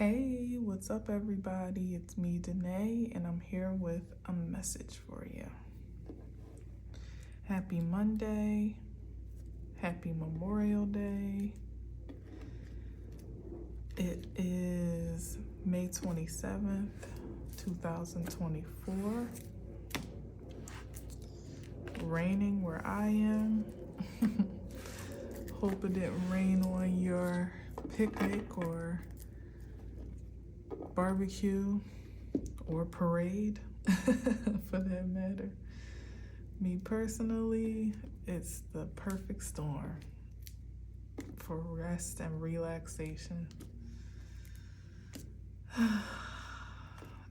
Hey, what's up, everybody? It's me, Danae, and I'm here with a message for you. Happy Monday. Happy Memorial Day. It is May 27th, 2024. Raining where I am. Hope it didn't rain on your picnic or barbecue or parade for that matter. Me personally, it's the perfect storm for rest and relaxation.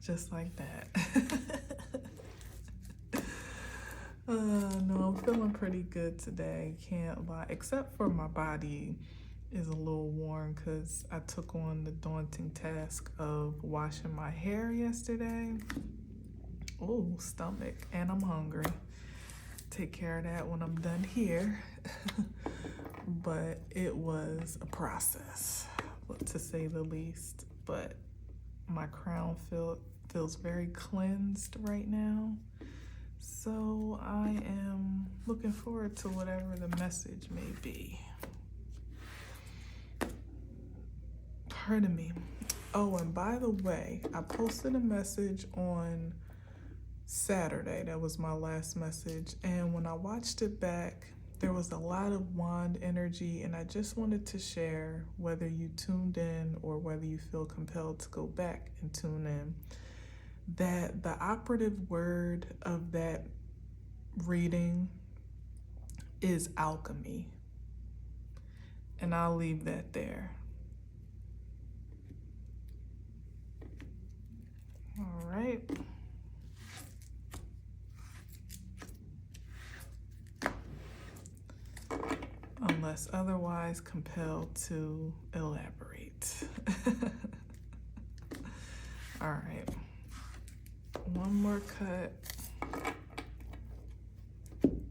Just like that. No, I'm feeling pretty good today, can't lie, except for my body is a little warm because I took on the daunting task of washing my hair yesterday. Oh, stomach, and I'm hungry. Take care of that when I'm done here. But it was a process, to say the least. But my crown feels very cleansed right now. So I am looking forward to whatever the message may be. Pardon me. Oh, and by the way, I posted a message on Saturday. That was my last message. And when I watched it back, there was a lot of wand energy. And I just wanted to share, whether you tuned in or whether you feel compelled to go back and tune in, that the operative word of that reading is alchemy. And I'll leave that there. All right. Unless otherwise compelled to elaborate. All right. One more cut. And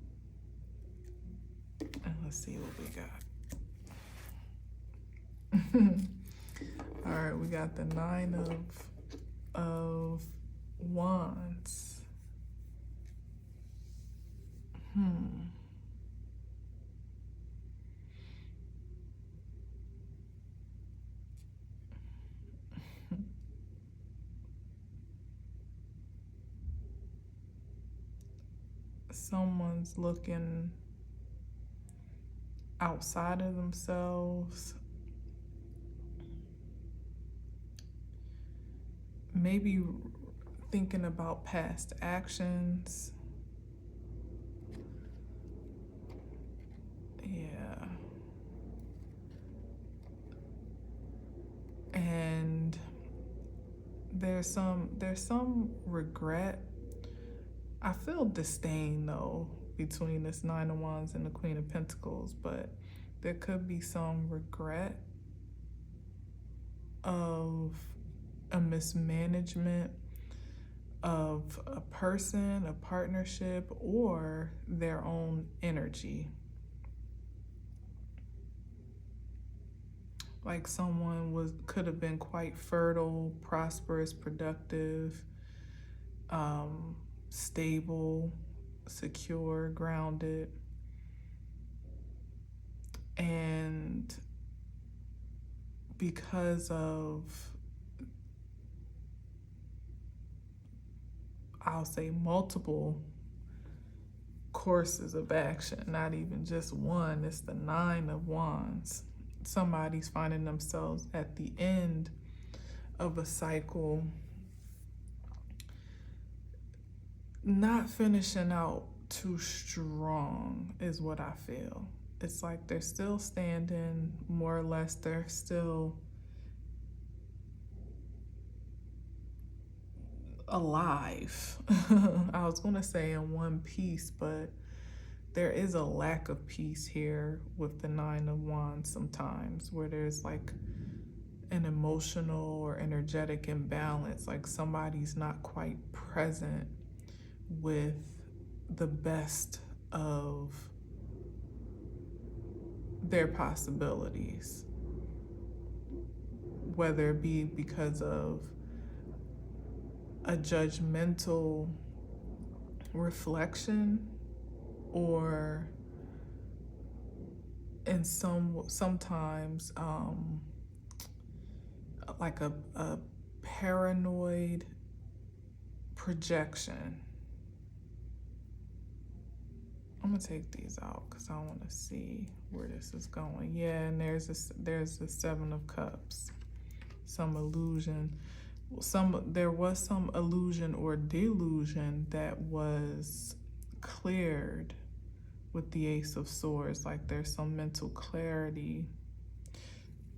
let's see what we got. All right, we got the Nine of Wands. Someone's looking outside of themselves. Maybe thinking about past actions. Yeah. And there's some regret. I feel disdain though between this Nine of Wands and the Queen of Pentacles, but there could be some regret of a mismanagement of a person, a partnership, or their own energy. Like someone could have been quite fertile, prosperous, productive, stable, secure, grounded, and because of, I'll say, multiple courses of action, not even just one, it's the Nine of Wands. Somebody's finding themselves at the end of a cycle, not finishing out too strong is what I feel. It's like they're still standing, more or less. They're still alive. I was going to say in one piece, but there is a lack of peace here with the Nine of Wands sometimes, where there's like an emotional or energetic imbalance, like somebody's not quite present with the best of their possibilities. whether it be because of a judgmental reflection, or in sometimes like a paranoid projection. I'm gonna take these out because I want to see where this is going. Yeah, and there's the Seven of Cups. Some illusion. There was some illusion or delusion that was cleared with the Ace of Swords. Like there's some mental clarity.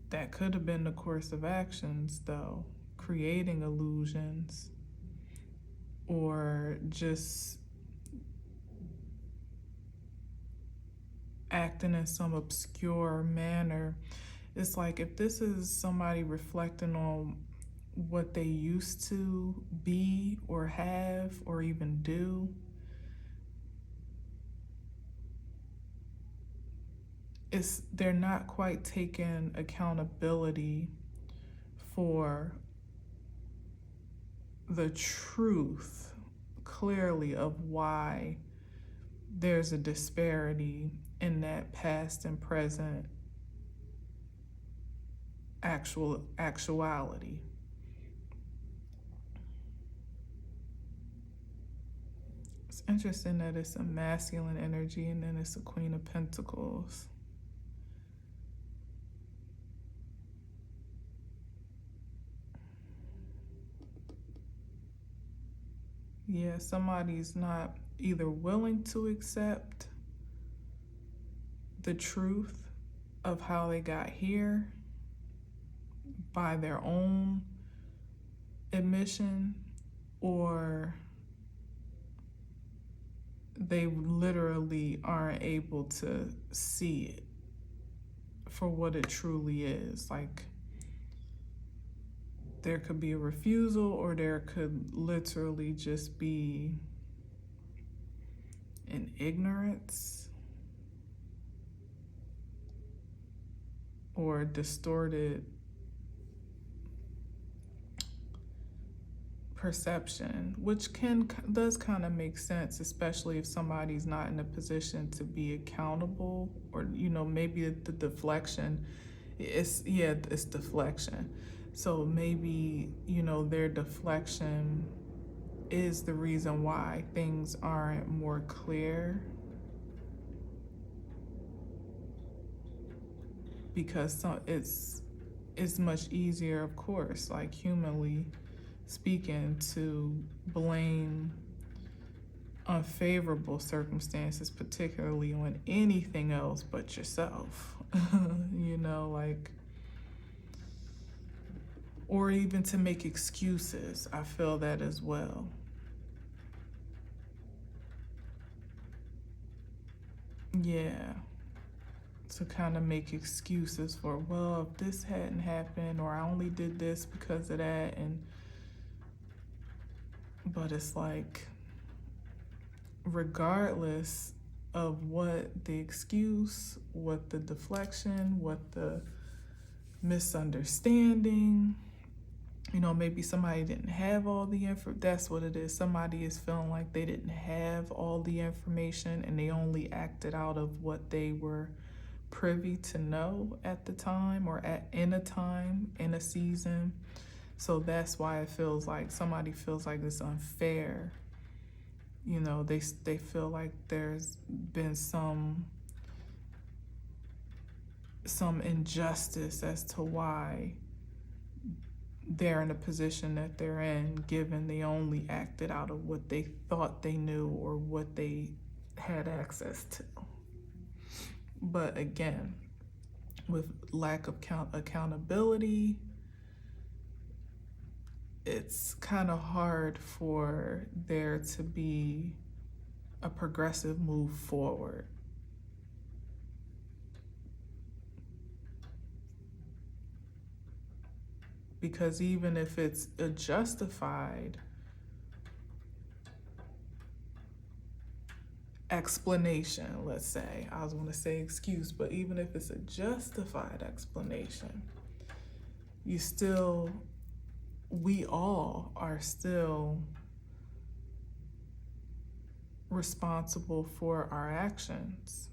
That could have been the course of actions, though, creating illusions or just acting in some obscure manner. It's like if this is somebody reflecting on what they used to be or have or even do, they're not quite taking accountability for the truth clearly of why there's a disparity in that past and present actuality. It's interesting that it's a masculine energy and then it's a Queen of Pentacles. Yeah, somebody's not either willing to accept the truth of how they got here by their own admission, or they literally aren't able to see it for what it truly is. Like there could be a refusal, or there could literally just be an ignorance or distorted perception, which does kind of make sense, especially if somebody's not in a position to be accountable, or maybe the deflection it's deflection. So maybe their deflection is the reason why things aren't more clear, because it's much easier, of course, like humanly speaking, to blame unfavorable circumstances, particularly on anything else but yourself. Like, or even to make excuses. I feel that as well. Yeah. To kind of make excuses for, well, if this hadn't happened, or I only did this because of that, but it's like, regardless of what the excuse, what the deflection, what the misunderstanding, maybe somebody didn't have all the info. That's what it is. Somebody is feeling like they didn't have all the information and they only acted out of what they were privy to know at the time, or in a season. So that's why it feels like somebody feels like it's unfair. They feel like there's been some injustice as to why they're in a position that they're in, given they only acted out of what they thought they knew or what they had access to. But again, with lack of accountability, it's kind of hard for there to be a progressive move forward. Because even if it's a justified explanation, let's say, I was going to say excuse, but even if it's a justified explanation, we all are still responsible for our actions,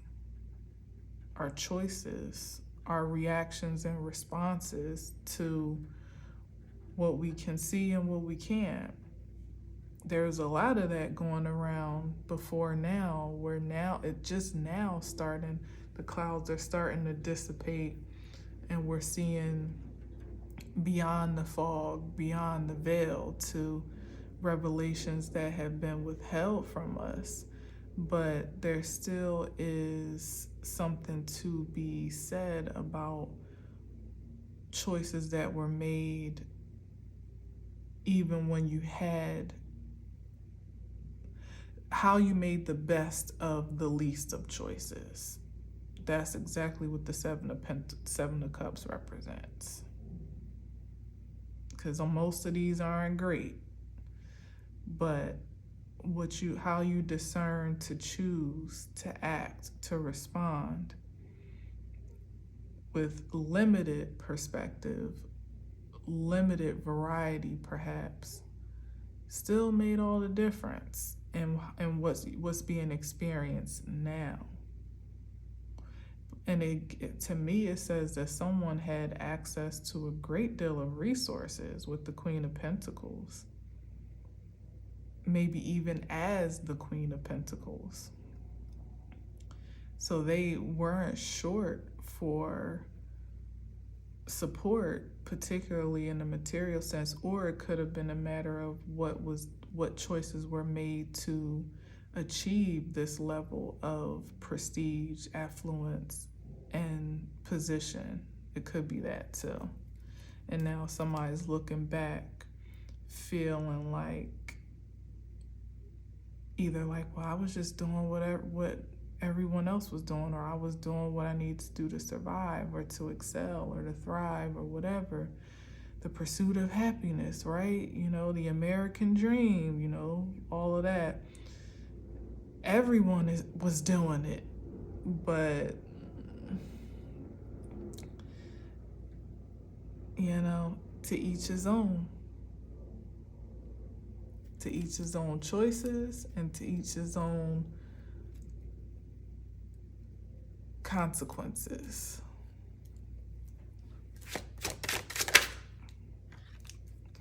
our choices, our reactions and responses to what we can see and what we can't. There's a lot of that going around before now, where now it just now starting, the clouds are starting to dissipate, and we're seeing beyond the fog, beyond the veil, to revelations that have been withheld from us. But there still is something to be said about choices that were made even when you had, how you made the best of the least of choices. That's exactly what the Seven of Cups represents. Because most of these aren't great, but how you discern to choose, to act, to respond with limited perspective, limited variety perhaps, still made all the difference in what's being experienced now. And to me, it says that someone had access to a great deal of resources with the Queen of Pentacles, maybe even as the Queen of Pentacles. So they weren't short for support, particularly in the material sense, or it could have been a matter of what choices were made to achieve this level of prestige, affluence, and position. It could be that too. And now somebody's looking back feeling like, either like, well, I was just doing what everyone else was doing, or I was doing what I need to do to survive or to excel or to thrive or whatever. The pursuit of happiness, right? The American dream, all of that. Everyone was doing it, but to each his own. To each his own choices and to each his own consequences.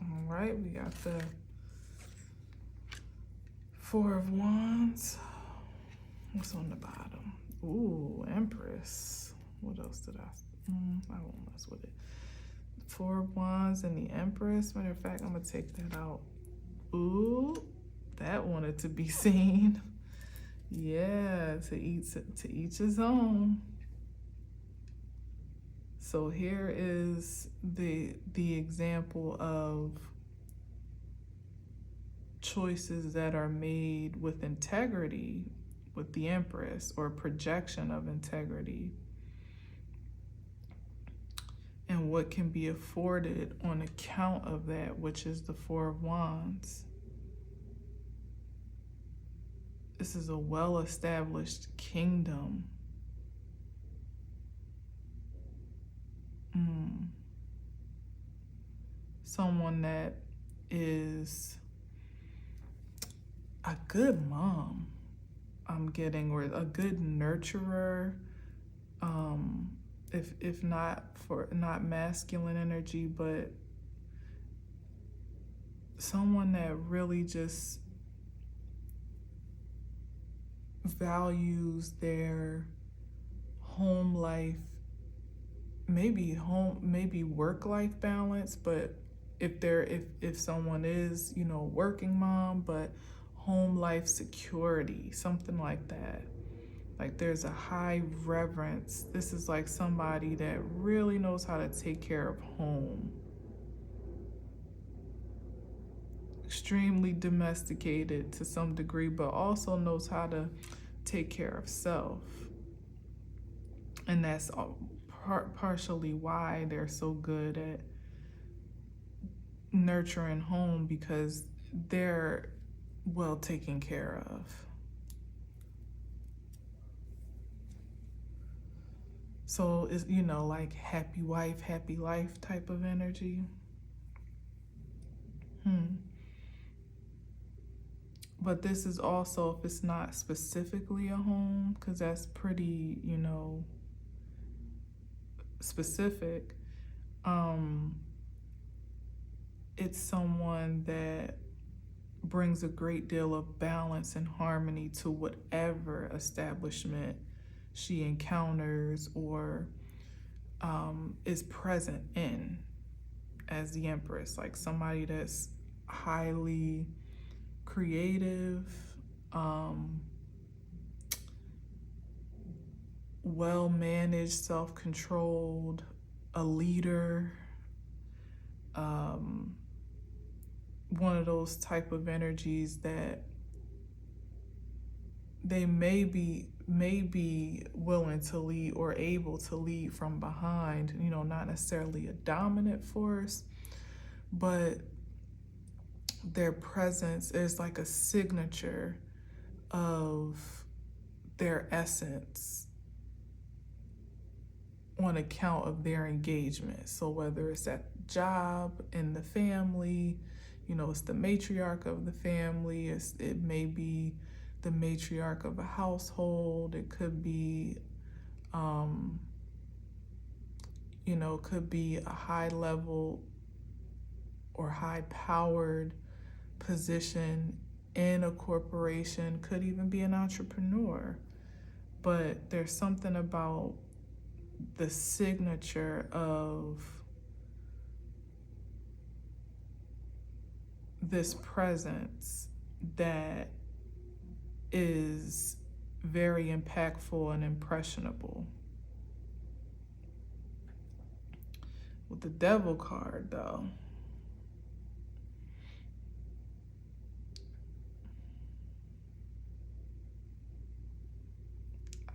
All right, we got the Four of Wands. What's on the bottom? Ooh, Empress. What else did I won't mess with it. Four of Wands and the Empress. Matter of fact, I'm gonna take that out. Ooh, that wanted to be seen. Yeah, to each his own. So here is the example of choices that are made with integrity with the Empress, or projection of integrity, and what can be afforded on account of that, which is the Four of Wands. This is a well-established kingdom. Someone that is a good mom, I'm getting, or a good nurturer, if not masculine energy, but someone that really just values their home life, maybe work-life balance, but if someone is, working mom, but home life security, something like that. Like there's a high reverence. This is like somebody that really knows how to take care of home. Extremely domesticated to some degree, but also knows how to take care of self. And that's partially why they're so good at nurturing home, because they're well taken care of. So it's, like happy wife, happy life type of energy. But this is also, if it's not specifically a home, because that's pretty, specific, it's someone that brings a great deal of balance and harmony to whatever establishment she encounters or is present in as the Empress. Like somebody that's highly creative, well managed, self controlled, a leader, one of those type of energies that they may be willing to lead or able to lead from behind, not necessarily a dominant force, but their presence is like a signature of their essence on account of their engagement. So whether it's at job, in the family, it's the matriarch of the family, it may be the matriarch of a household, it could be could be a high level or high powered position in a corporation, could even be an entrepreneur. But there's something about the signature of this presence that is very impactful and impressionable. With the Devil card, though,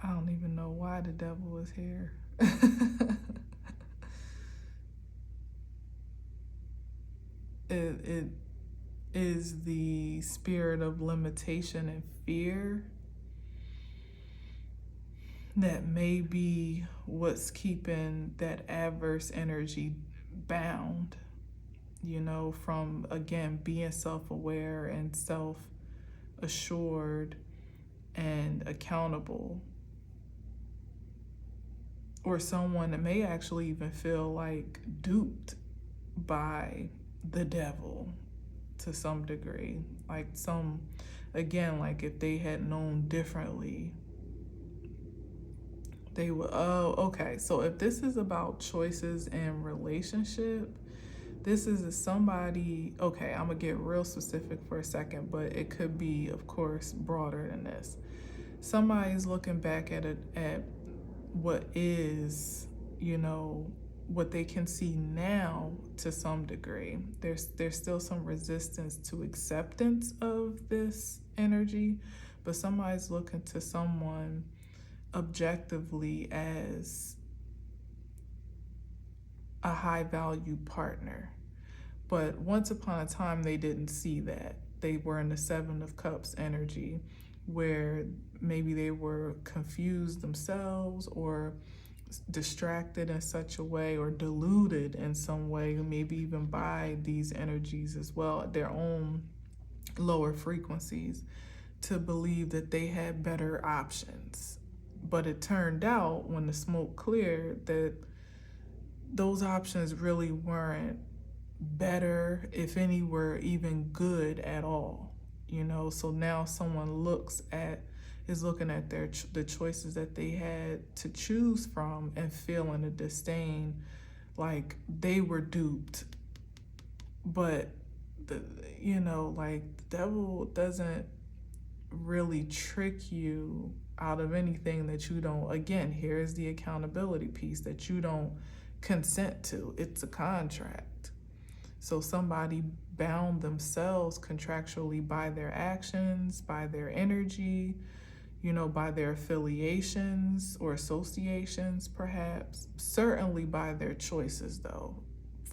I don't even know why the Devil is here. It is the spirit of limitation and fear that may be what's keeping that adverse energy bound, from, again, being self-aware and self-assured and accountable. Or someone that may actually even feel like duped by the devil to some degree. Like like if they had known differently, they would, oh, okay. So if this is about choices and relationship, this is somebody, okay, I'm gonna get real specific for a second, but it could be, of course, broader than this. Somebody's looking back at what is, what they can see now to some degree. There's still some resistance to acceptance of this energy, but somebody's looking to someone objectively as a high value partner. But once upon a time, they didn't see that. They were in the Seven of Cups energy, where maybe they were confused themselves or distracted in such a way or deluded in some way, maybe even by these energies as well, their own lower frequencies, to believe that they had better options. But it turned out, when the smoke cleared, that those options really weren't better, if any, were even good at all. So now someone is looking at the choices that they had to choose from and feeling a disdain, like they were duped. But the devil doesn't really trick you out of anything that you don't, again, here's the accountability piece, that you don't consent to. It's a contract. So somebody bound themselves contractually by their actions, by their energy, by their affiliations or associations, perhaps. Certainly by their choices, though,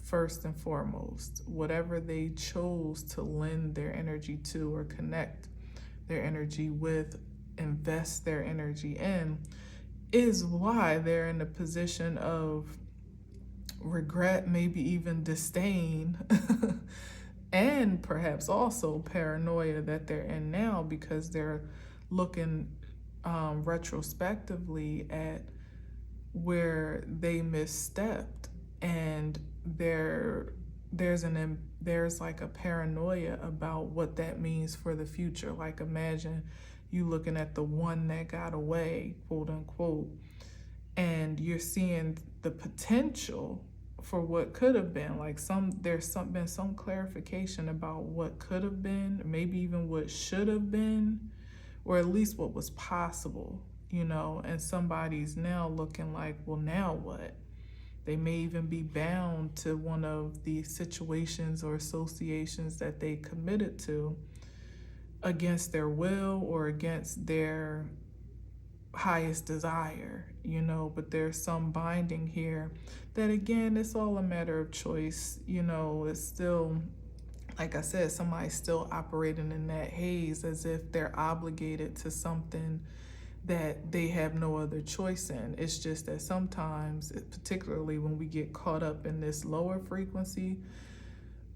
first and foremost. Whatever they chose to lend their energy to or connect their energy with, invest their energy in, is why they're in a position of regret, maybe even disdain, and perhaps also paranoia that they're in now, because they're looking retrospectively at where they misstepped, and there's like a paranoia about what that means for the future. Like, imagine you looking at the one that got away, quote unquote, and you're seeing the potential for what could have been. Like, there's been some clarification about what could have been, maybe even what should have been, or at least what was possible, and somebody's now looking like, well, now what? They may even be bound to one of the situations or associations that they committed to against their will or against their highest desire, but there's some binding here that, again, it's all a matter of choice. It's still, like I said, somebody's still operating in that haze as if they're obligated to something that they have no other choice in. It's just that sometimes, particularly when we get caught up in this lower frequency,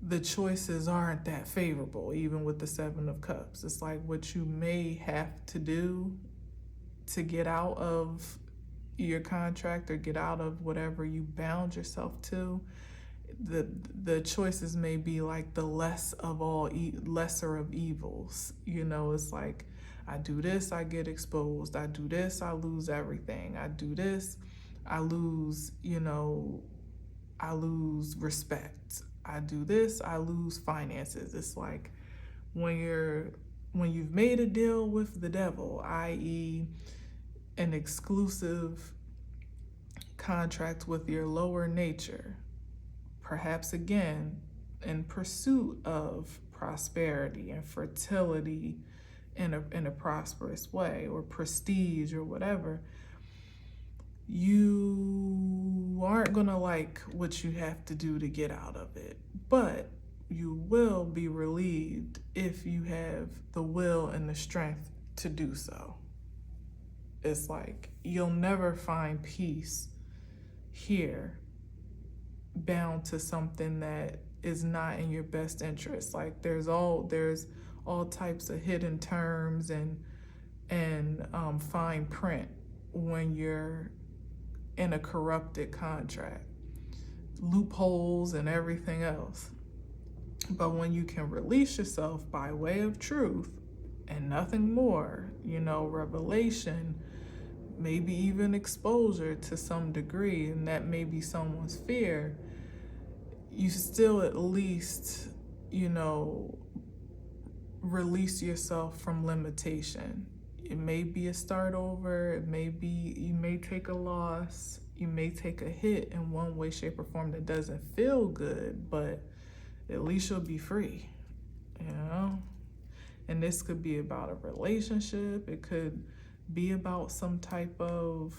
the choices aren't that favorable. Even with the Seven of Cups, it's like what you may have to do to get out of your contract or get out of whatever you bound yourself to. The choices may be like the lesser of evils. It's like, I do this, I get exposed. I do this, I lose everything. I do this, I lose, I lose respect. I do this, I lose finances. It's like when you've made a deal with the devil, i.e., an exclusive contract with your lower nature, perhaps again in pursuit of prosperity and fertility in a prosperous way, or prestige or whatever, you aren't gonna like what you have to do to get out of it, but you will be relieved if you have the will and the strength to do so. It's like you'll never find peace here bound to something that is not in your best interest. Like, there's all types of hidden terms and fine print when you're in a corrupted contract, loopholes and everything else. But when you can release yourself by way of truth and nothing more, revelation, maybe even exposure to some degree, and that may be someone's fear, you still at least, release yourself from limitation. It may be a start over, it may be, you may take a loss, you may take a hit in one way, shape, or form that doesn't feel good, but at least you'll be free, And this could be about a relationship, it could be about some type of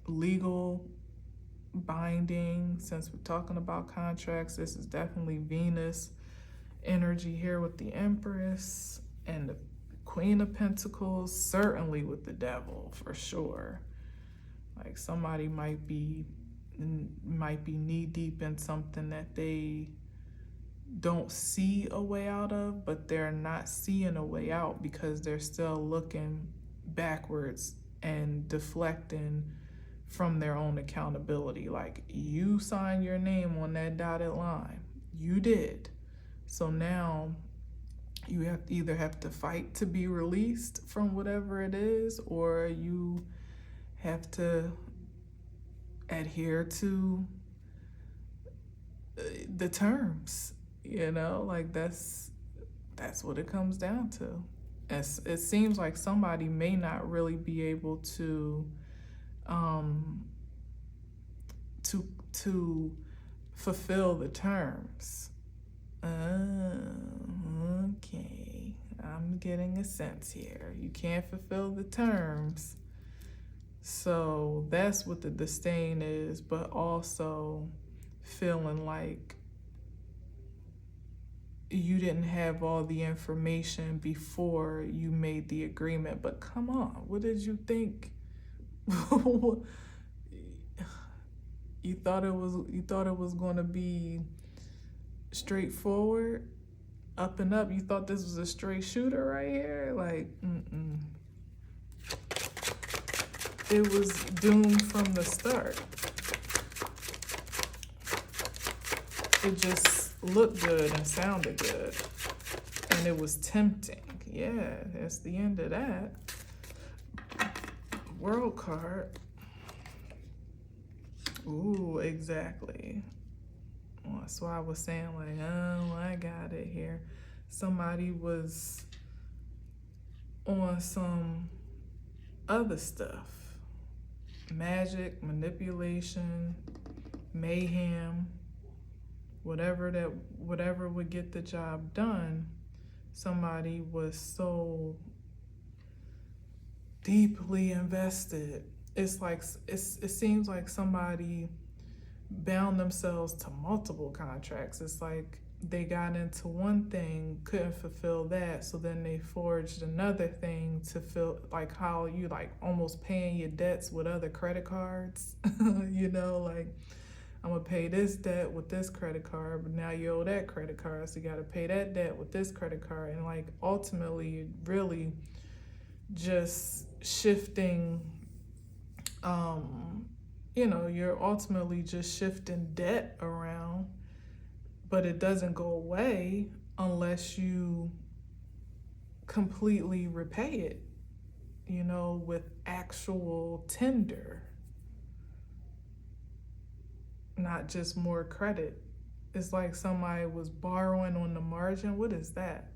legal binding. Since we're talking about contracts, this is definitely Venus energy here with the Empress and the Queen of Pentacles, certainly with the Devil for sure. Like, somebody might be knee deep in something that they don't see a way out of, but they're not seeing a way out because they're still looking backwards and deflecting from their own accountability. Like, you signed your name on that dotted line. You did. So now you either have to fight to be released from whatever it is, or you have to adhere to the terms, like that's what it comes down to. It seems like somebody may not really be able to fulfill the terms. Okay, I'm getting a sense here. You can't fulfill the terms. So that's what the disdain is, but also feeling like you didn't have all the information before you made the agreement. But come on, what did you think You thought it was going to be straightforward, up and up. You thought this was a straight shooter right here? Like, it was doomed from the start. It just looked good and sounded good, and it was tempting. Yeah, that's the end of that. World card. Ooh, exactly. Well, that's why I was saying, like, oh, I got it here. Somebody was on some other stuff. Magic, manipulation, mayhem, whatever would get the job done. Somebody was so deeply invested. It's like it seems like somebody bound themselves to multiple contracts. It's like they got into one thing, couldn't fulfill that, so then they forged another thing to fill, like how you like almost paying your debts with other credit cards. You know, like, I'm gonna pay this debt with this credit card, but now you owe that credit card, so you gotta pay that debt with this credit card. And like ultimately really just shifting, you're ultimately just shifting debt around, but it doesn't go away unless you completely repay it, with actual tender, not just more credit. It's like somebody was borrowing on the margin. What is that?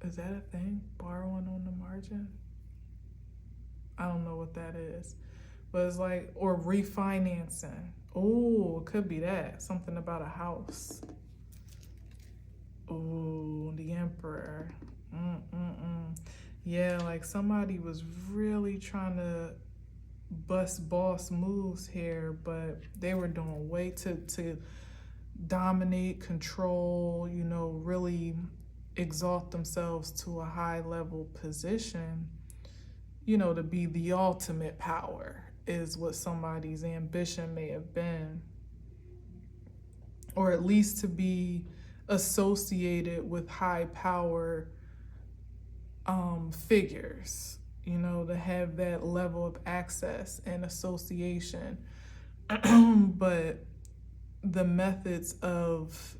Is that a thing? Borrowing on the margin? I don't know what that is. But it's like, or refinancing. Oh, it could be that. Something about a house. Oh, the Emperor. Yeah, like somebody was really trying to bust boss moves here, but they were doing way to dominate, control, really exalt themselves to a high level position, to be the ultimate power is what somebody's ambition may have been, or at least to be associated with high power figures, to have that level of access and association. But the methods of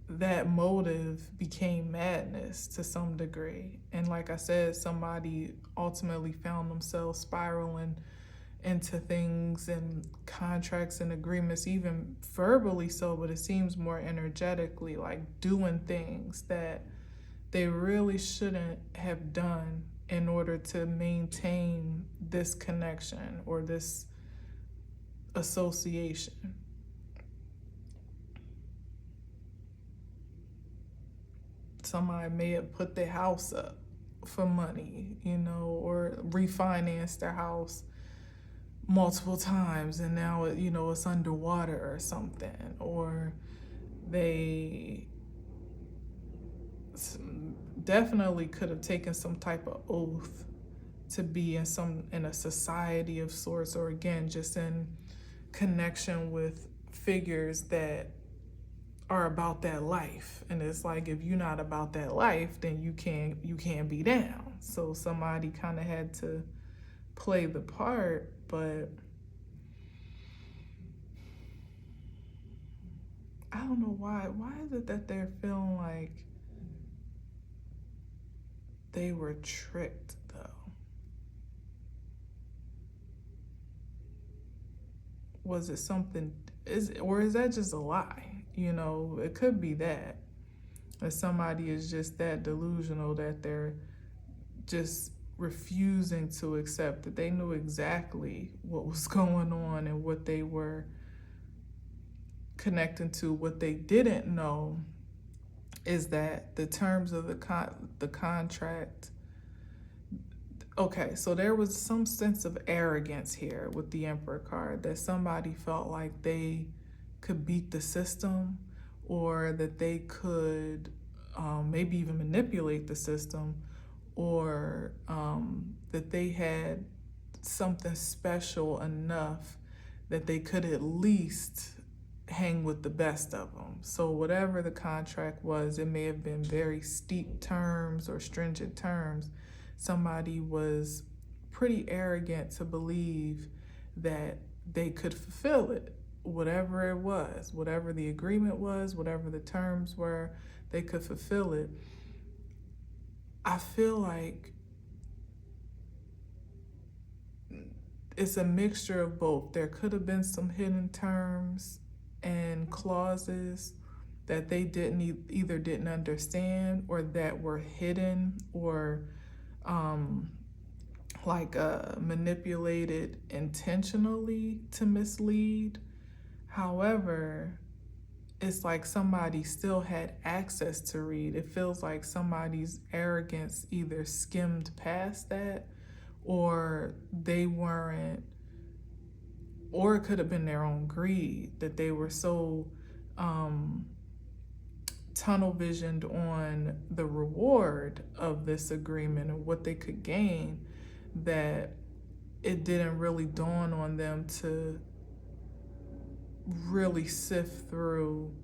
that motive became madness to some degree. And like I said, somebody ultimately found themselves spiraling into things and contracts and agreements, even verbally so, but it seems more energetically, like doing things that they really shouldn't have done in order to maintain this connection or this association. Somebody may have put their house up for money, or refinanced their house multiple times, and now it's underwater or something, or they definitely could have taken some type of oath to be in a society of sorts, or again just in connection with figures that are about that life. And it's like, if you're not about that life, then you can't be down. So somebody kind of had to play the part. But I don't know why is it that they're feeling like they were tricked though? Was it something, or is that just a lie? It could be that somebody is just that delusional that they're just refusing to accept that they knew exactly what was going on and what they were connecting to. What they didn't know is that the terms of the contract. Okay, so there was some sense of arrogance here with the Emperor card, that somebody felt like they could beat the system, or that they could maybe even manipulate the system, or that they had something special enough that they could at least hang with the best of them. So whatever the contract was, it may have been very steep terms or stringent terms. Somebody was pretty arrogant to believe that they could fulfill it, whatever it was, whatever the agreement was, whatever the terms were, they could fulfill it. I feel like it's a mixture of both. There could have been some hidden terms and clauses that they either didn't understand, or that were hidden, or manipulated intentionally to mislead. However, it's like somebody still had access to read. It feels like somebody's arrogance either skimmed past that, or they weren't, or it could have been their own greed, that they were so tunnel visioned on the reward of this agreement and what they could gain, that it didn't really dawn on them to really sift through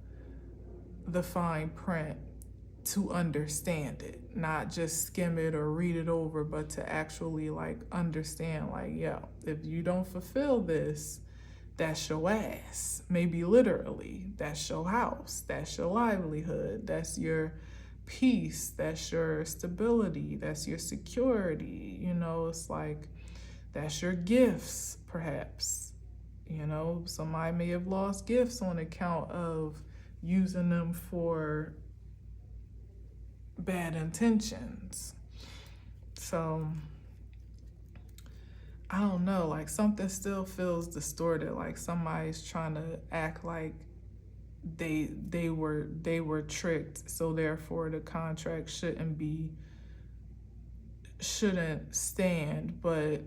the fine print to understand it, not just skim it or read it over, but to actually understand, yo, if you don't fulfill this, that's your ass. Maybe literally, that's your house, that's your livelihood, that's your peace, that's your stability, that's your security. It's like, that's your gifts, perhaps. Somebody may have lost gifts on account of using them for bad intentions. So I don't know, something still feels distorted, like somebody's trying to act like they were tricked, so therefore the contract shouldn't stand. But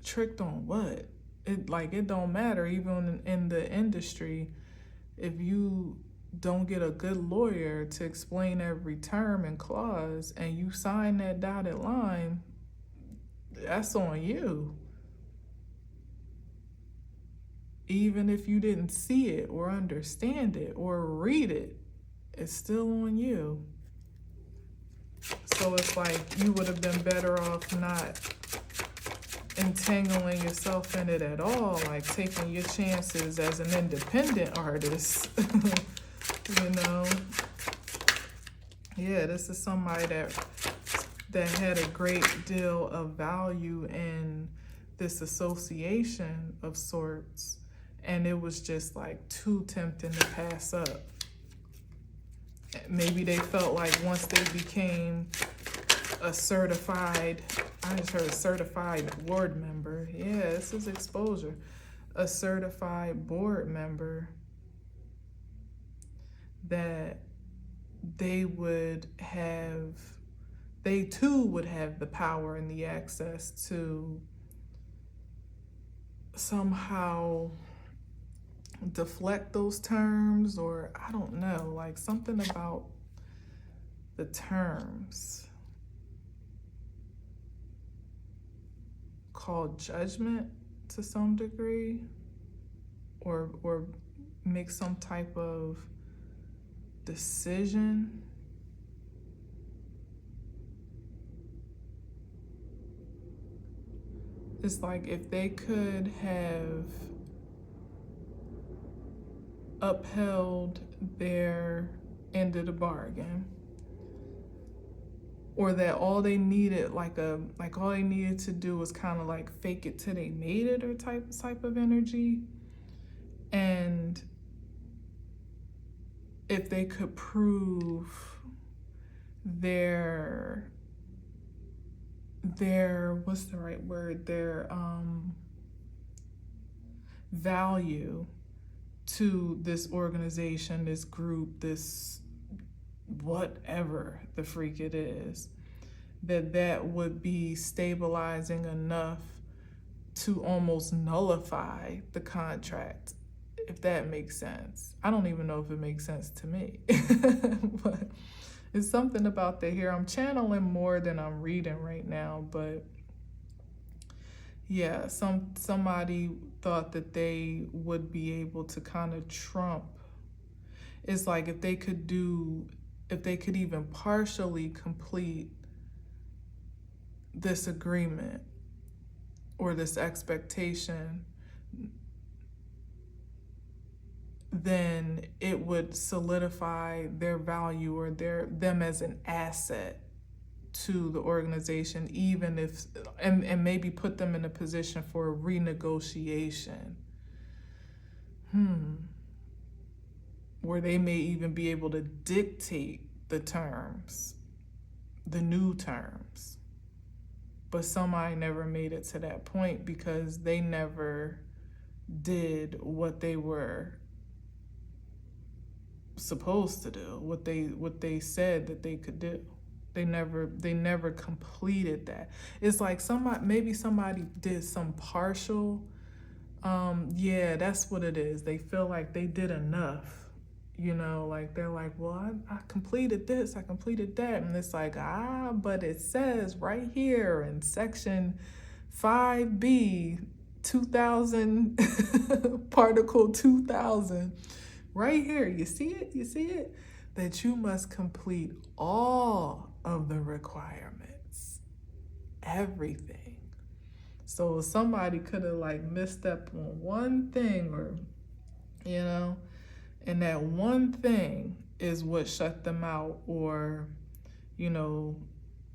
tricked on what? It don't matter. Even in the industry, if you don't get a good lawyer to explain every term and clause, and you sign that dotted line, that's on you. Even if you didn't see it or understand it or read it, it's still on you. So it's like you would have been better off not entangling yourself in it at all, taking your chances as an independent artist. Yeah, this is somebody that had a great deal of value in this association of sorts, and it was just too tempting to pass up. Maybe they felt like once they became a certified board member. Yeah, this is exposure. A certified board member, that they too would have the power and the access to somehow deflect those terms, or I don't know, something about the terms called judgment to some degree, or make some type of decision. It's like if they could have upheld their end of the bargain, or that all they needed, all they needed to do was kind of fake it till they made it, or type of energy. And if they could prove their what's the right word, their value to this organization, this group, this whatever the freak it is, that would be stabilizing enough to almost nullify the contract, if that makes sense. I don't even know if it makes sense to me, but It's something about the here. I'm channeling more than I'm reading right now, but yeah, somebody thought that they would be able to kind of trump. It's like if they could even partially complete this agreement or this expectation, then it would solidify their value or them as an asset to the organization, even if and maybe put them in a position for a renegotiation. Where they may even be able to dictate the terms, the new terms. But somebody never made it to that point because they never did what they were supposed to do, what they said that they could do. They never completed that. It's like maybe somebody did some partial. Yeah, that's what it is. They feel like they did enough. Like they're like, well, I completed this, I completed that. And it's like, but it says right here in section 5B, 2000, particle 2000, right here, you see it? That you must complete all of the requirements, everything. So somebody could have like misstepped on one thing or, and that one thing is what shut them out or,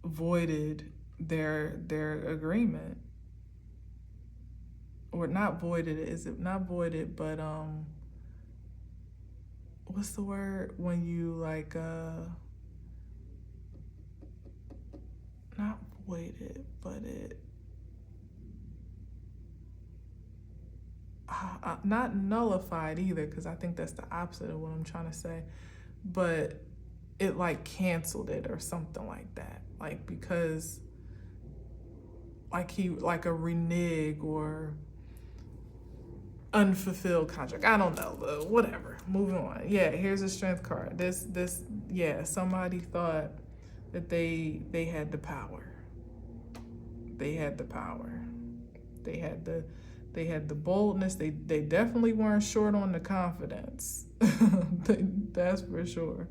voided their agreement. Or not voided it. Is it not voided, but what's the word when you like not voided, but it not nullified either, because I think that's the opposite of what I'm trying to say, but it like canceled it or something like that, like because like a renege or unfulfilled contract. I don't know, whatever. Moving on. Yeah, here's a strength card. Yeah, somebody thought that they had the power. They had the power. They had the boldness. They definitely weren't short on the confidence. That's for sure.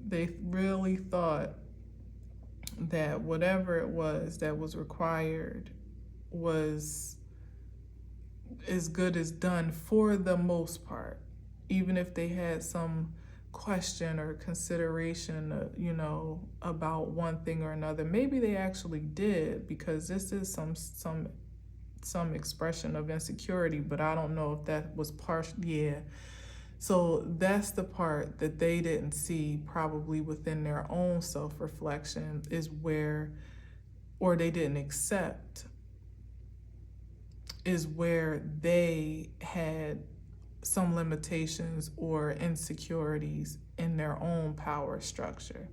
They really thought that whatever it was that was required was as good as done for the most part, even if they had some question or consideration, about one thing or another. Maybe they actually did, because this is some expression of insecurity, but I don't know if that was partial. Yeah. So that's the part that they didn't see, probably within their own self-reflection, is where, or they didn't accept, is where they had some limitations or insecurities in their own power structure.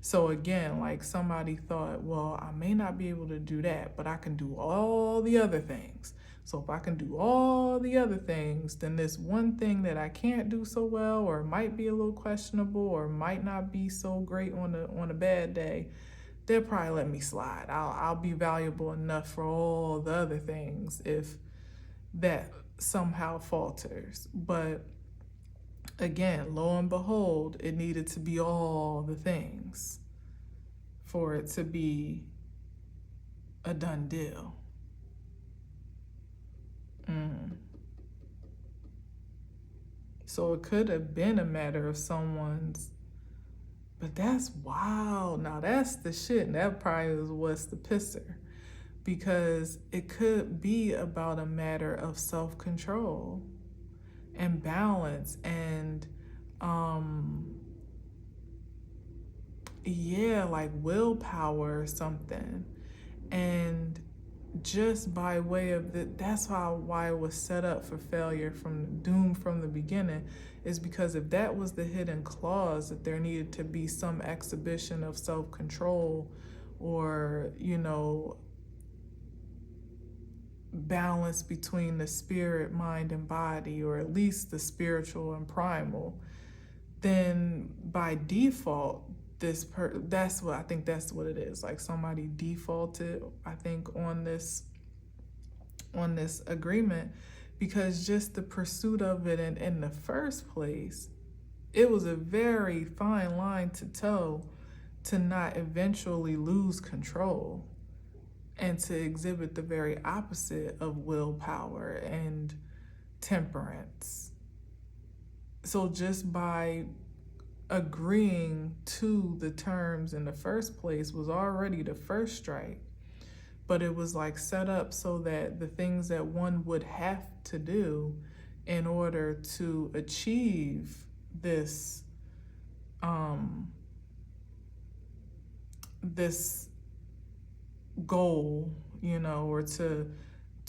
So again, like somebody thought, well, I may not be able to do that, but I can do all the other things. So if I can do all the other things, then this one thing that I can't do so well, or might be a little questionable, or might not be so great on a bad day, they'll probably let me slide. I'll be valuable enough for all the other things if that somehow falters. But again, lo and behold, it needed to be all the things for it to be a done deal. So it could have been a matter of someone's, but that's wild. Now that's the shit. And that probably is what's the pisser, because it could be about a matter of self-control and balance and like willpower or something. And just by way of that's why it was set up for failure, from the beginning, is because if that was the hidden clause, that there needed to be some exhibition of self-control or, balance between the spirit, mind, and body, or at least the spiritual and primal, then by default, that's what I think, that's what it is. Like somebody defaulted, I think, on this agreement, because just the pursuit of it in the first place, it was a very fine line to toe to not eventually lose control and to exhibit the very opposite of willpower and temperance. So just by agreeing to the terms in the first place was already the first strike. But it was like set up so that the things that one would have to do in order to achieve this this goal, or to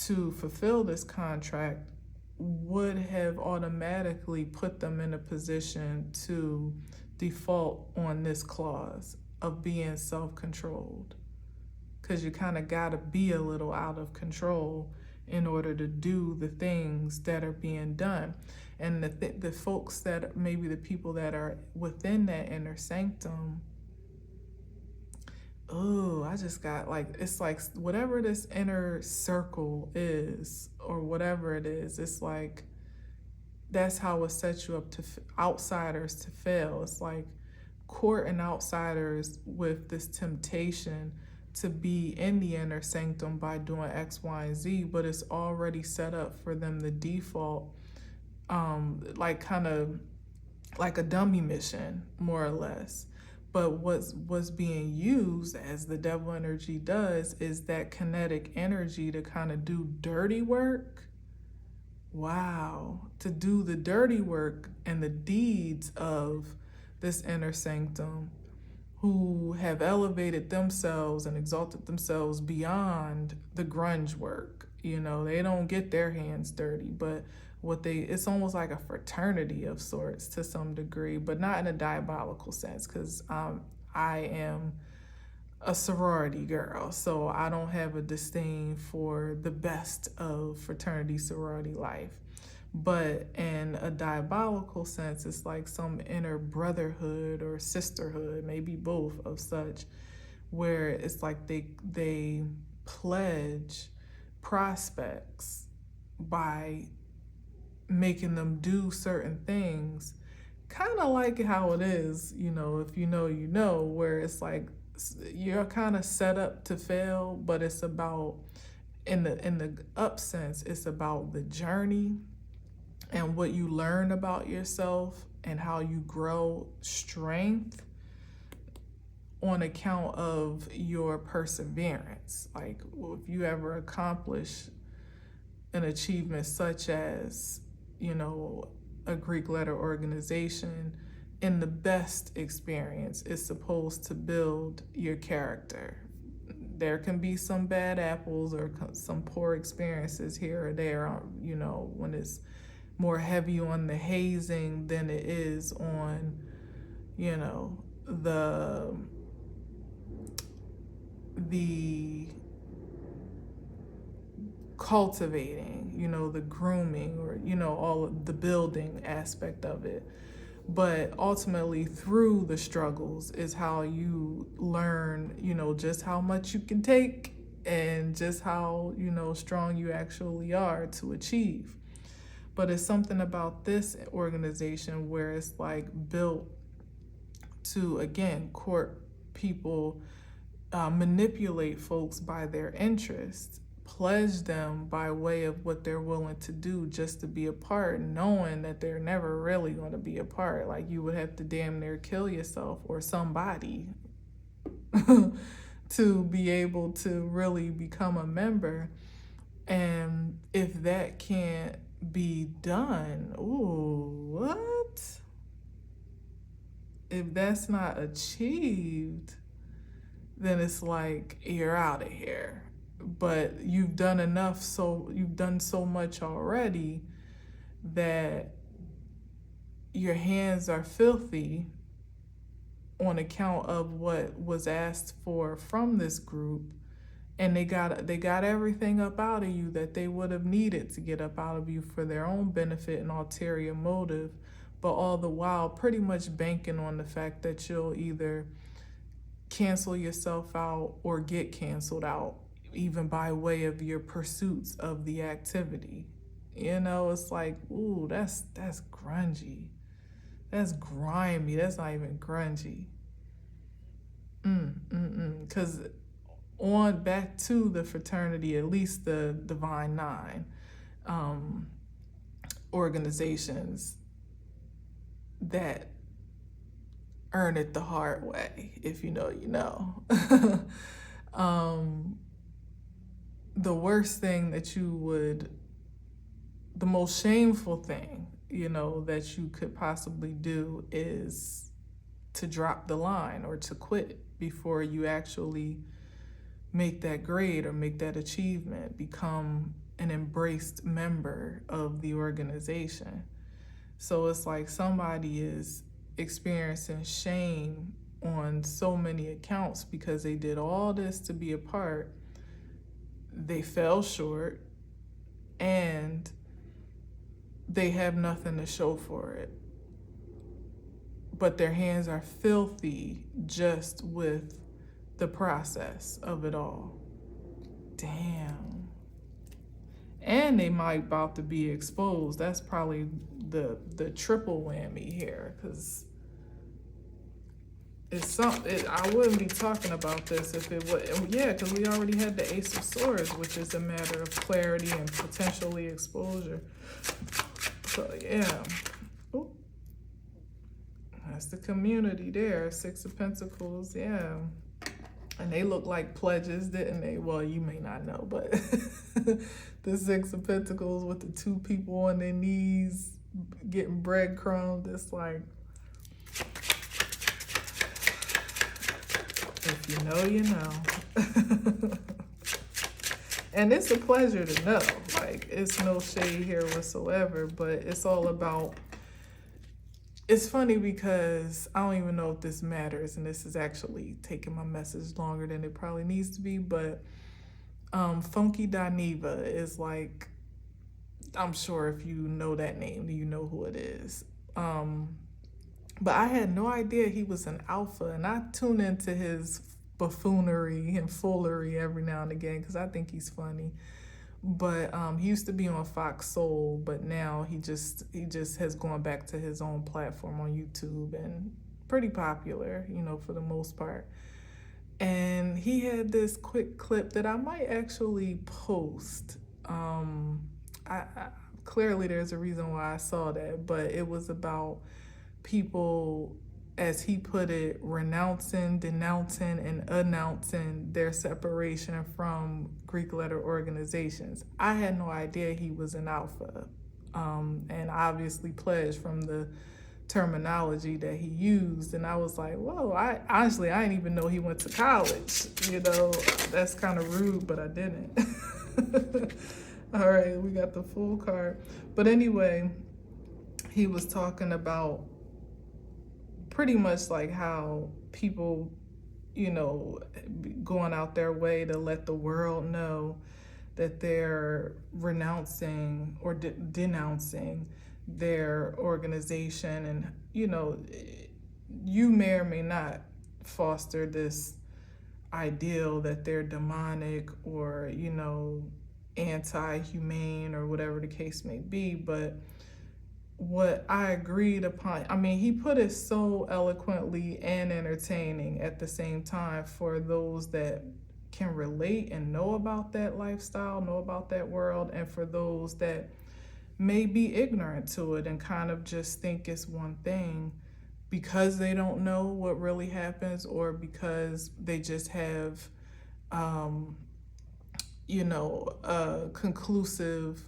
fulfill this contract, would have automatically put them in a position to default on this clause of being self-controlled. Because you kind of got to be a little out of control in order to do the things that are being done. And the folks that, maybe the people that are within that inner sanctum, I just got like, it's like whatever this inner circle is, or whatever it is, it's like, that's how it sets you up to outsiders to fail. It's like courting outsiders with this temptation to be in the inner sanctum by doing X, Y, and Z, but it's already set up for them to default, like kind of like a dummy mission, more or less. But what's being used, as the devil energy does, is that kinetic energy to kind of do dirty work. Wow, to do the dirty work and the deeds of this inner sanctum, who have elevated themselves and exalted themselves beyond the grunge work. They don't get their hands dirty, but it's almost like a fraternity of sorts to some degree, but not in a diabolical sense, because I am a sorority girl, so I don't have a disdain for the best of fraternity sorority life. But in a diabolical sense, it's like some inner brotherhood or sisterhood, maybe both of such, where it's like they pledge prospects by making them do certain things, kind of like how it is, if where it's like you're kind of set up to fail, but it's about, in the up sense, it's about the journey and what you learn about yourself and how you grow strength on account of your perseverance. Like, if you ever accomplish an achievement such as, a Greek letter organization, in the best experience, is supposed to build your character. There can be some bad apples or some poor experiences here or there, when it's more heavy on the hazing than it is on, the cultivating, the grooming, or, all of the building aspect of it. But ultimately, through the struggles is how you learn, just how much you can take and just how, strong you actually are to achieve. But it's something about this organization where it's like built to, again, court people, manipulate folks by their interests, pledge them by way of what they're willing to do just to be a part, knowing that they're never really going to be a part. Like, you would have to damn near kill yourself or somebody to be able to really become a member. And if that can't be done, what? If that's not achieved, then it's like you're out of here. But you've done enough, so you've done so much already that your hands are filthy on account of what was asked for from this group, and they got everything up out of you that they would have needed to get up out of you for their own benefit and ulterior motive. but all the while pretty much banking on the fact that you'll either cancel yourself out or get canceled out, even by way of your pursuits of the activity. You know, it's like, ooh, that's grungy. That's grimy. That's not even grungy. Because on back to the fraternity, at least the Divine Nine organizations that earn it the hard way, if you know, you know. The worst thing that you would, the most shameful thing, you know, that you could possibly do is to drop the line or to quit before you actually make that grade or make that achievement, become an embraced member of the organization. So it's like somebody is experiencing shame on so many accounts because they did all this to be a part. They fell short and they have nothing to show for it. But their hands are filthy just with the process of it all. Damn. And they might about to be exposed. That's probably the triple whammy here, because it's something. I wouldn't be talking about this if it was, yeah, because we already had the Ace of Swords, which is a matter of clarity and potentially exposure. So yeah. Ooh. That's the community there. Six of Pentacles, yeah. And they look like pledges, didn't they? Well, you may not know, but the Six of Pentacles with the two people on their knees getting breadcrumbs. It's like, if you know, you know. And it's a pleasure to know. Like, it's no shade here whatsoever, but it's all about, it's funny because I don't even know if this matters, and this is actually taking my message longer than it probably needs to be, but Funky Dineva is like, I'm sure if you know that name, you know who it is. But I had no idea he was an alpha, and I tune into his buffoonery and foolery every now and again because I think he's funny. But he used to be on Fox Soul, but now he just has gone back to his own platform on YouTube and pretty popular, you know, for the most part. And he had this quick clip that I might actually post. I clearly there's a reason why I saw that, but it was about people, as he put it, renouncing, denouncing, and announcing their separation from Greek letter organizations. I had no idea he was an alpha, and obviously pledged from the terminology that he used. And I was like, whoa, I didn't even know he went to college. You know, that's kind of rude, but I didn't. All right, we got the full card. But anyway, he was talking about pretty much like how people, you know, going out their way to let the world know that they're renouncing or denouncing their organization. And, you know, you may or may not foster this ideal that they're demonic or, you know, anti-humane or whatever the case may be. But what I agreed upon, I mean, he put it so eloquently and entertaining at the same time for those that can relate and know about that lifestyle, know about that world, and for those that may be ignorant to it and kind of just think it's one thing because they don't know what really happens, or because they just have, you know, a conclusive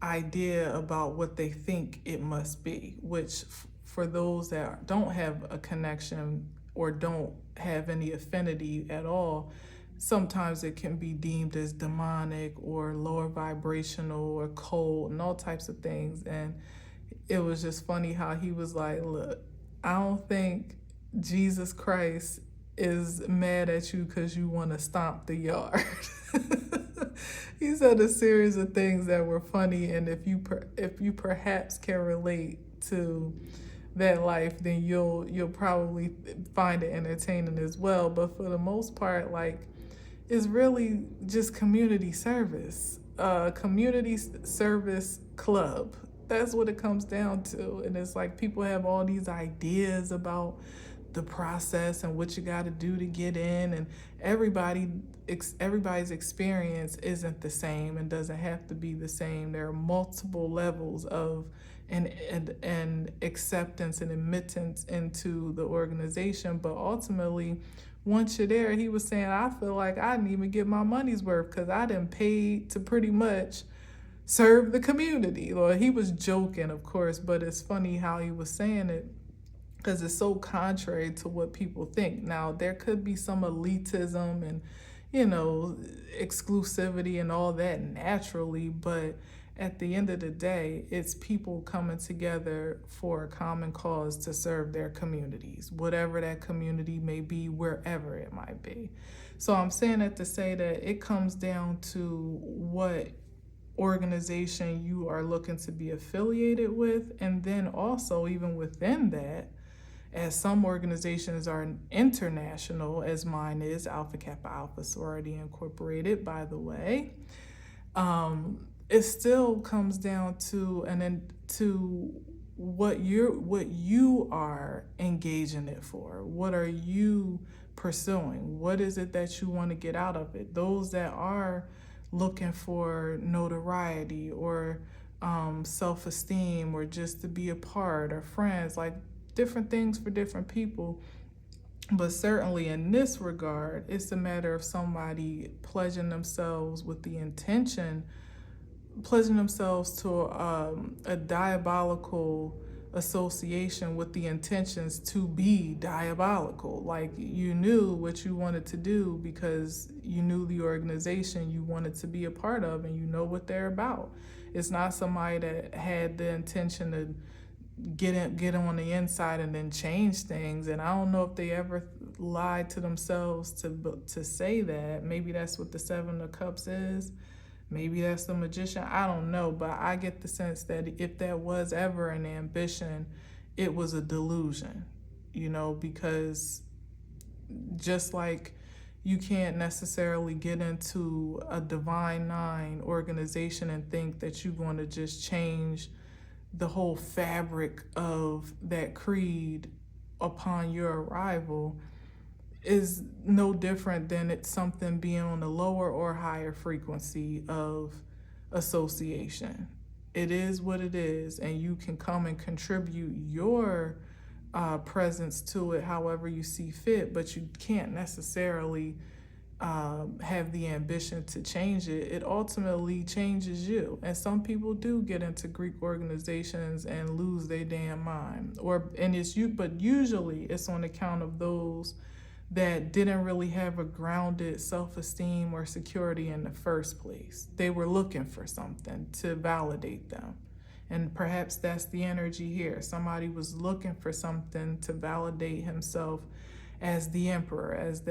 idea about what they think it must be, which for those that don't have a connection or don't have any affinity at all, sometimes it can be deemed as demonic or lower vibrational or cold and all types of things. And it was just funny how he was like, look, I don't think Jesus Christ is mad at you because you want to stomp the yard. He said a series of things that were funny, and if you perhaps can relate to that life, then you'll probably find it entertaining as well. But for the most part, like, it's really just community service, community service club. That's what it comes down to. And it's like people have all these ideas about the process and what you got to do to get in, and everybody's experience isn't the same and doesn't have to be the same. There are multiple levels of and acceptance and admittance into the organization, but ultimately, once you're there, he was saying, I feel like I didn't even get my money's worth because I didn't pay to pretty much serve the community. Well, he was joking, of course, but it's funny how he was saying it because it's so contrary to what people think. Now, there could be some elitism and, exclusivity and all that naturally, but at the end of the day, it's people coming together for a common cause to serve their communities, whatever that community may be, wherever it might be. So I'm saying that to say that it comes down to what organization you are looking to be affiliated with, and then also even within that, as some organizations are international, as mine is, Alpha Kappa Alpha Sorority Incorporated, by the way, it still comes down to what you are engaging it for. What are you pursuing? What is it that you want to get out of it? Those that are looking for notoriety or self-esteem or just to be a part or friends, like different things for different people. But certainly in this regard, it's a matter of somebody pledging themselves to a diabolical association with the intentions to be diabolical. Like, you knew what you wanted to do because you knew the organization you wanted to be a part of and you know what they're about. It's not somebody that had the intention to get on the inside and then change things. And I don't know if they ever lied to themselves to say that. Maybe that's what the Seven of Cups is. Maybe that's the Magician. I don't know, but I get the sense that if there was ever an ambition, it was a delusion, because just like you can't necessarily get into a Divine Nine organization and think that you're going to just change the whole fabric of that creed upon your arrival, is no different than it's something being on a lower or higher frequency of association. It is what it is, and you can come and contribute your presence to it however you see fit, but you can't necessarily have the ambition to change it. It ultimately changes you. And some people do get into Greek organizations and lose their damn mind. But usually it's on account of those that didn't really have a grounded self-esteem or security in the first place. They were looking for something to validate them. And perhaps that's the energy here. Somebody was looking for something to validate himself as the emperor, as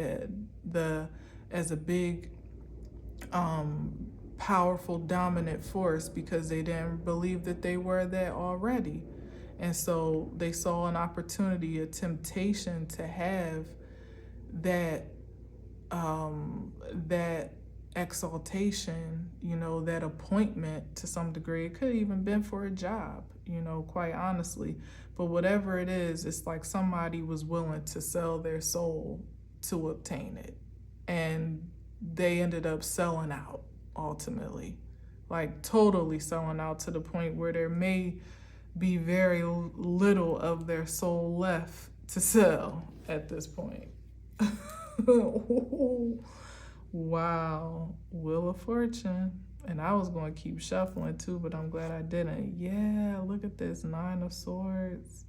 as a big, powerful, dominant force, because they didn't believe that they were that already. And so they saw an opportunity, a temptation to have that exaltation, that appointment to some degree. It could have even been for a job, quite honestly. But whatever it is, it's like somebody was willing to sell their soul to obtain it. And they ended up selling out ultimately, like totally selling out to the point where there may be very little of their soul left to sell at this point. Wow, Wheel of Fortune. And I was going to keep shuffling too, but I'm glad I didn't. Yeah, look at this, Nine of Swords.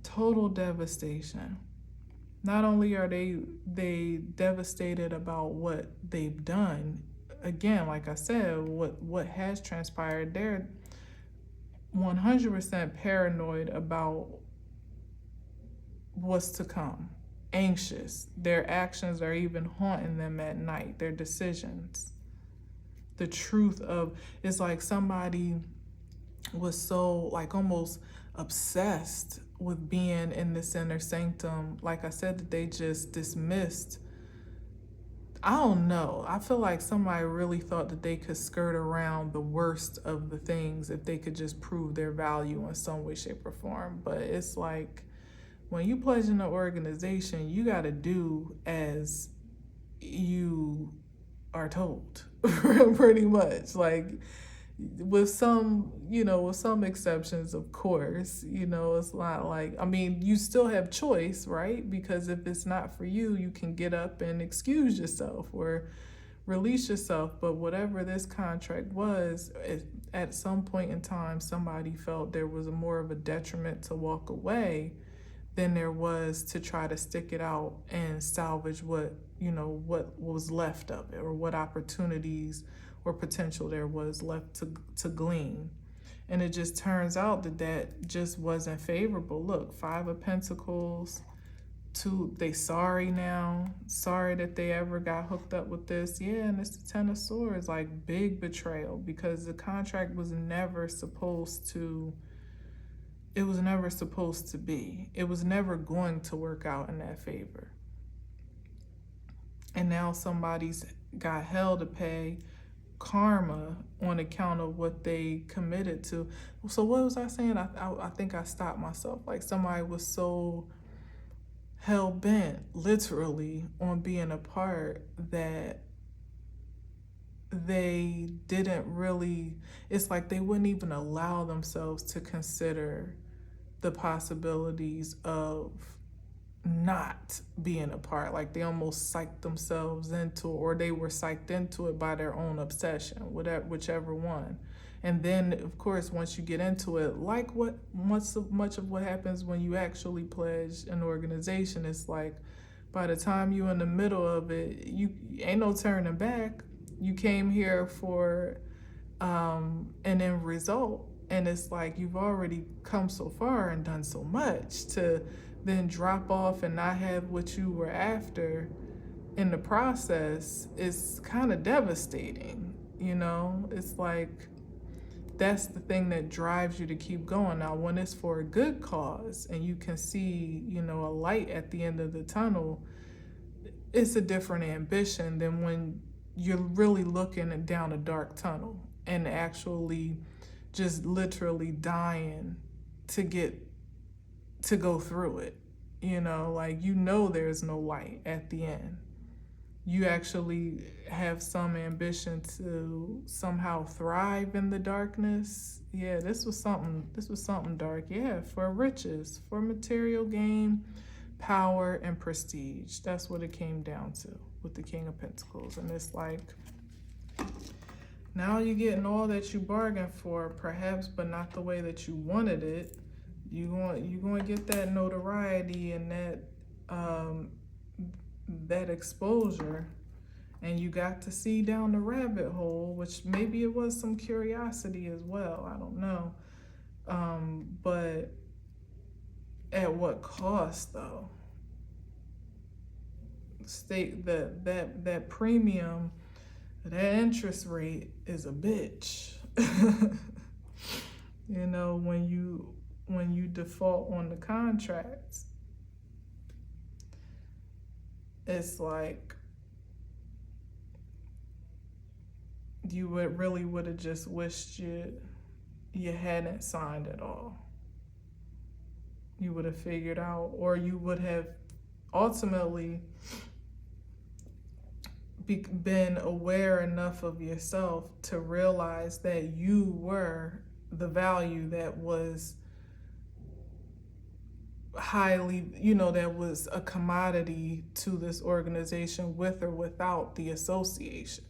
Total devastation. Not only are they devastated about what they've done, again, like I said, what has transpired, they're 100% paranoid about what's to come. Anxious. Their actions are even haunting them at night, their decisions. The truth of, it's like somebody was so, like, almost obsessed with being in this inner sanctum, like I said, that they just dismissed. I don't know. I feel like somebody really thought that they could skirt around the worst of the things if they could just prove their value in some way, shape, or form. But it's like when you pledge in an organization, you got to do as you are told, pretty much. Like, with some, with some exceptions, of course, it's not like, I mean, you still have choice, right? Because if it's not for you, you can get up and excuse yourself or release yourself. But whatever this contract was, at some point in time, somebody felt there was more of a detriment to walk away than there was to try to stick it out and salvage what was left of it, or what opportunities or potential there was left to glean. And it just turns out that just wasn't favorable. Look, 5 of Pentacles, 2, they sorry now, sorry that they ever got hooked up with this. Yeah, and it's the 10 of Swords, like big betrayal, because the contract was never supposed to, it was never supposed to be. It was never going to work out in that favor. And now somebody's got hell to pay, karma, on account of what they committed to. So what was I saying? I think I stopped myself. Like, somebody was so hell-bent, literally, on being apart that they didn't really, it's like they wouldn't even allow themselves to consider the possibilities of not being apart. Like, they almost psyched themselves into, or they were psyched into it by their own obsession, whichever one. And then, of course, once you get into it, like much of what happens when you actually pledge an organization, it's like by the time you're in the middle of it, you ain't no turning back. You came here for an end result, and it's like you've already come so far and done so much to then drop off and not have what you were after in the process is kind of devastating. It's like, that's the thing that drives you to keep going. Now, when it's for a good cause and you can see, a light at the end of the tunnel, it's a different ambition than when you're really looking down a dark tunnel and actually just literally dying to go through it. Like, there's no light at the end. You actually have some ambition to somehow thrive in the darkness. Yeah, this was something dark. Yeah, for riches, for material gain, power, and prestige. That's what it came down to with the King of Pentacles. And it's like, now you're getting all that you bargained for, perhaps, but not the way that you wanted it. You're going to get that notoriety and that exposure, and you got to see down the rabbit hole, which maybe it was some curiosity as well. I don't know. But at what cost, though? That premium, that interest rate is a bitch. When you default on the contracts, it's like you would have just wished you hadn't signed at all. You would have figured out, or you would have ultimately been aware enough of yourself to realize that you were the value that was highly, that was a commodity to this organization, with or without the association.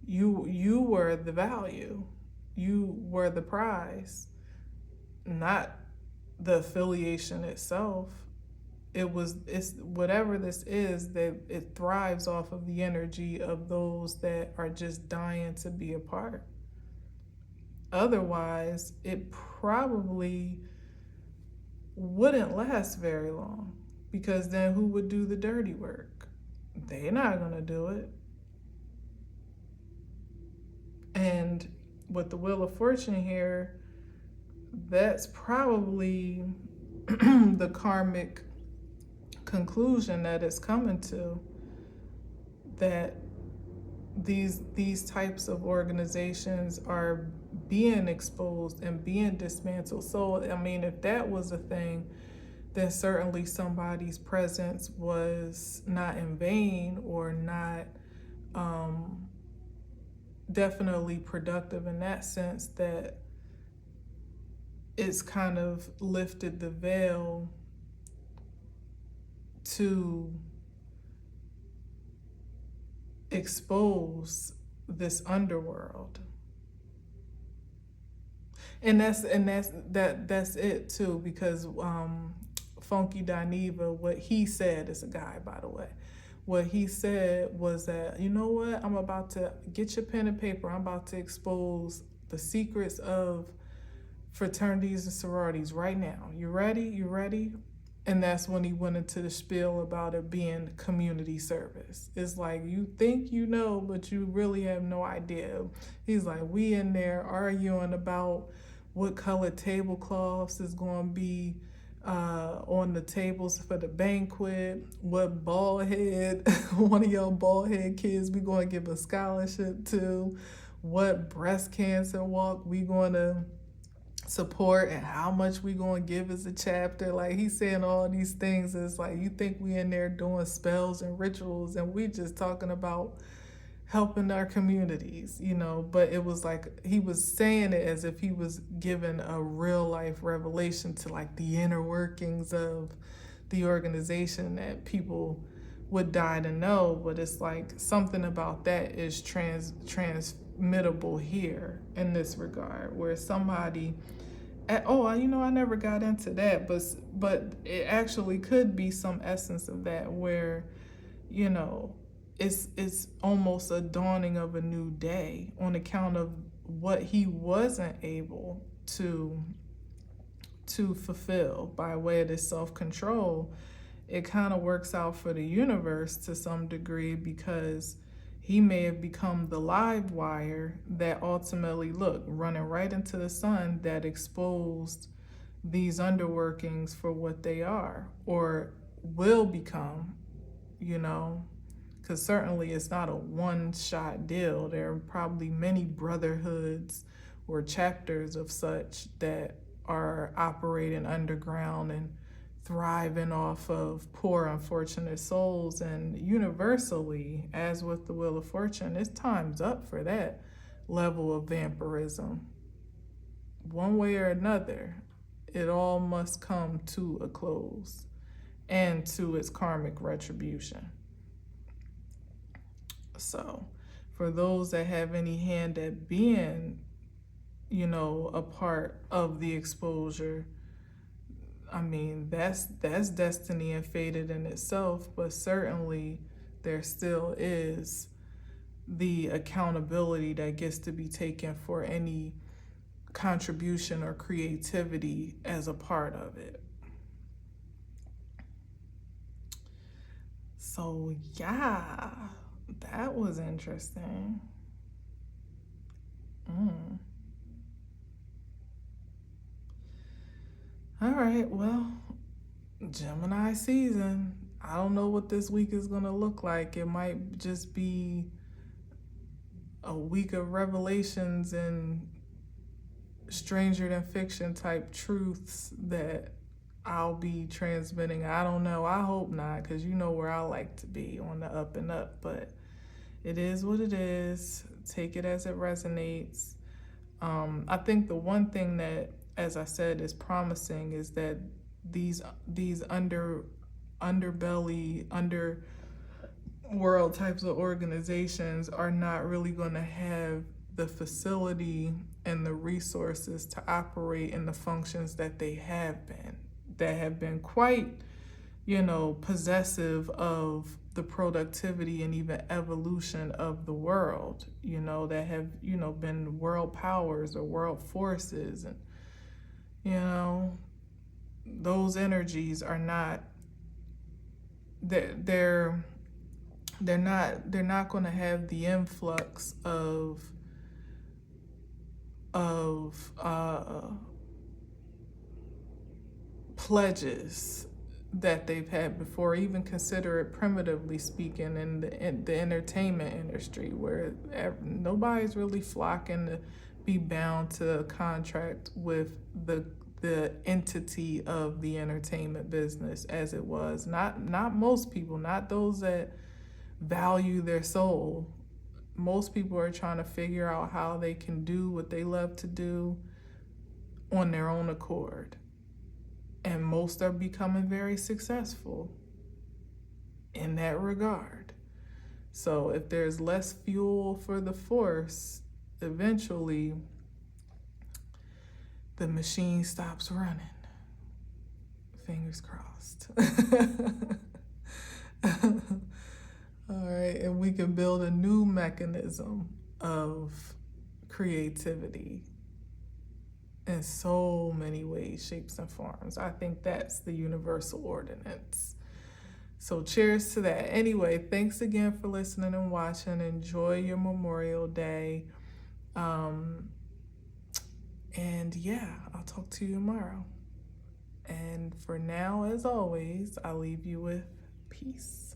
You were the value. You were the prize, not the affiliation itself. It's whatever this is, that it thrives off of the energy of those that are just dying to be a part. Otherwise, it probably wouldn't last very long, because then who would do the dirty work? They're not going to do it. And with the Wheel of Fortune here, that's probably the karmic conclusion that it's coming to, that these types of organizations are being exposed and being dismantled. So I mean, if that was a thing, then certainly somebody's presence was not in vain, or not definitely productive in that sense, that it's kind of lifted the veil to expose this underworld. And that's it too, because Funky Dineva, what he said, is a guy, by the way. What he said was that, you know what, I'm about to get your pen and paper. I'm about to expose the secrets of fraternities and sororities right now. You ready? You ready? And that's when he went into the spiel about it being community service. It's like, you think you know, but you really have no idea. He's like, we in there arguing about what color tablecloths is going to be on the tables for the banquet, what bald head, one of your bald head kids we going to give a scholarship to, what breast cancer walk we going to support, and how much we gonna give as a chapter. Like, he's saying all these things. It's like, you think we in there doing spells and rituals, and we just talking about helping our communities, you know. But it was like he was saying it as if he was given a real life revelation to like the inner workings of the organization that people would die to know. But it's like something about that is transmittable here in this regard, where somebody you know, I never got into that, but it actually could be some essence of that, where, you know, it's almost a dawning of a new day on account of what he wasn't able to fulfill by way of this self-control. It kind of works out for the universe to some degree, because he may have become the live wire that ultimately, look, running right into the sun, that exposed these underworkings for what they are, or will become, you know, because certainly it's not a one-shot deal. There are probably many brotherhoods or chapters of such that are operating underground and thriving off of poor, unfortunate souls. And universally, as with the Wheel of Fortune, it's time's up for that level of vampirism. One way or another, it all must come to a close and to its karmic retribution. So for those that have any hand at being, you know, a part of the exposure, I mean, that's destiny and fated in itself. But certainly there still is the accountability that gets to be taken for any contribution or creativity as a part of it. So yeah, that was interesting. All right, well, Gemini season. I don't know what this week is going to look like. It might just be a week of revelations and stranger than fiction type truths that I'll be transmitting. I don't know. I hope not, because you know where I like to be, on the up and up. But it is what it is. Take it as it resonates. I think the one thing that, as I said, is promising is that these underbelly, underworld types of organizations are not really going to have the facility and the resources to operate in the functions that they have been quite, you know, possessive of the productivity and even evolution of the world, you know, that have, you know, been world powers or world forces. And, you know, those energies are not, they're not going to have the influx of pledges that they've had before, even consider it primitively speaking in the entertainment industry, where nobody's really flocking to be bound to a contract with the entity of the entertainment business as it was. Not most people, not those that value their soul. Most people are trying to figure out how they can do what they love to do on their own accord. And most are becoming very successful in that regard. So if there's less fuel for the force, eventually the machine stops running. Fingers crossed. All right, and we can build a new mechanism of creativity in so many ways, shapes, and forms. I think that's the universal ordinance. So cheers to that. Anyway, thanks again for listening and watching. Enjoy your Memorial Day. And yeah, I'll talk to you tomorrow. And for now, as always, I'll leave you with peace.